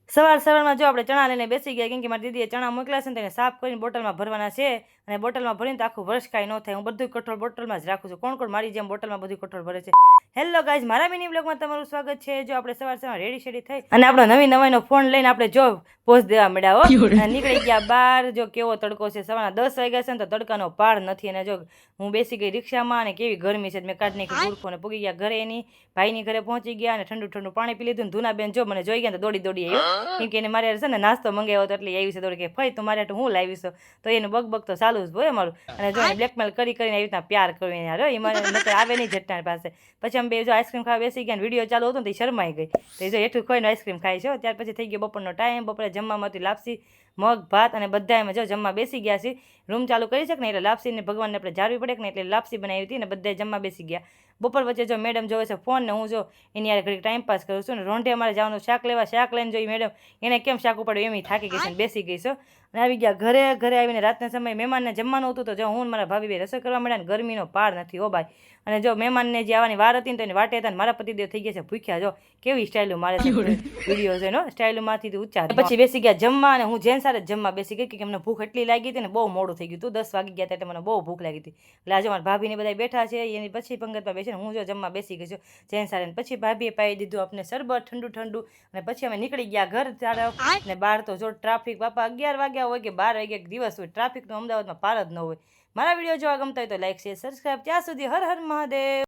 સવારમાં જો આપણે ચણા લઈને બેસી ગયા, કેમ કે મારી દીદીએ ચણા મોકલ્યા છે ને તેને સાફ કરીને બોટલમાં ભરવાના છે, અને બોટલમાં ભરીને તો આખું વર્ષ કાંઈ ન થાય. હું બધું કઠોળ બોટલમાં જ રાખું છું. કોણ કોણ મારી જેમ બોટલમાં બધું કઠોળ ભરે છે? હેલો ગાઈઝ, મારા મિની બ્લોગમાં તમારું સ્વાગત છે. જો આપણે સવારમાં રેડી શેડી થઈ અને આપણો નવીનો ફોન લઈને આપણે જો પોઝ દેવા મળ્યા હો, નીકળી ગયા બહાર. જો કેવો તડકો છે, સવારના 10 વાગ્યા છે ને તો તડકાનો પાર નથી. અને જો હું બેસી ગઈ રિક્ષામાં અને કેવી ગરમી છે, મેં કાઢી નાખી ગુરખો ને પૂગી ગયા ઘરે. એની ભાઈની ઘરે પહોંચી ગયા અને ઠંડુ પાણી પી લીધું. ધૂનાબેન જો મને જોઈ ગયા તો દોડી આવ્યું, કેમ કે એને મારે છે ને નાસ્તો મંગાવ્યો હતો એટલે આવી છે દોડી કે ફઈ તું મારે હું લાવીશ. તો એનું બગ તો ચાલુ જ હોય અમારું. અને જો બ્લેકમેલ કરીને આવી રીતના પ્યાર કર્યો એને યાર, એ મારે આવે નહીં જટ્ટાણ પાસે. પછી અમે બે જો આઈસ્ક્રીમ ખાવા બેસી ગયા, વિડીયો ચાલુ હતો ને તો શરમાઈ ગઈ. તો જો હેઠું ખોઈને આઈસ્ક્રીમ ખાય છે. ત્યાર પછી થઈ ગયો બપોરનો ટાઈમ. બપોરે જમવામાં હતી લાપસી, મગ, ભાત અને બધા એમાં જો જમવા બેસી ગયા છે. રૂમ ચાલુ કરી છે ને એટલે લાપસીને ભગવાનને આપણે જાળવી પડે ને, એટલે લાપસી બનાવી હતી ને બધા જમવા બેસી ગયા. બપોર વચ્ચે જો મેડમ જોવે છે ફોન, ને હું જો એની યાર ઘડી ટાઈમ પાસ કરું છું. ને રોંઢે અમારે જવાનું શાક લેવા, શાક લઈને જોઈ મેડમ એને કેમ શાક ઉપાડ્યું એમ થાકી ગઈ છે ને બેસી ગઈ છે. અને આવી ગયા ઘરે આવીને રાતના સમયે મહેમાનને જમવાનું હતું તો જો હું મારા ભાભી બે રસોઈ કરવા મળ્યા ને ગરમીનો પાર નથી હો ભાઈ. અને જો મહેમાનને જે આવવાની વાર હતી ને તો એની વાટે હતા ને મારા પતિદેવ થઈ ગયા છે ભૂખ્યા. જો કેવી સ્ટાઇલો મારે વિડીયો છે નો સ્ટાઇલમાંથી ઊંચા. પછી બેસી ગયા જમવા, અને હું જેન સાથે જમવા બેસી ગઈ કે અમને ભૂખ એટલી લાગી હતી ને, બહુ મોડું થઈ ગયું હતું. 10 વાગી ગયા એટલે મને બહુ ભૂખ લાગી હતી. એટલે આજે મારા ભાભીને બધા બેઠા છે, એની પછી પંગતમાં બેસીને હું જો જમવા બેસી ગઈ છું જેન સાથે. પછી ભાભીએ પાઈ દીધું આપણે શરબત ઠંડુ, અને પછી અમે નીકળી ગયા ઘર તરફ. ને બહાર તો જો ટ્રાફિક બાપા 11 વાગ્યા હોય કે 12 વાગ્યા દિવસ હોય, ટ્રાફિકનો અમદાવાદમાં પાર જ ન હોય. મારા વિડીયો જોવા ગમતા હોય તો લાઈક, શેર, સબસ્ક્રાઈબ. ત્યાં સુધી હર હર મહાદેવ.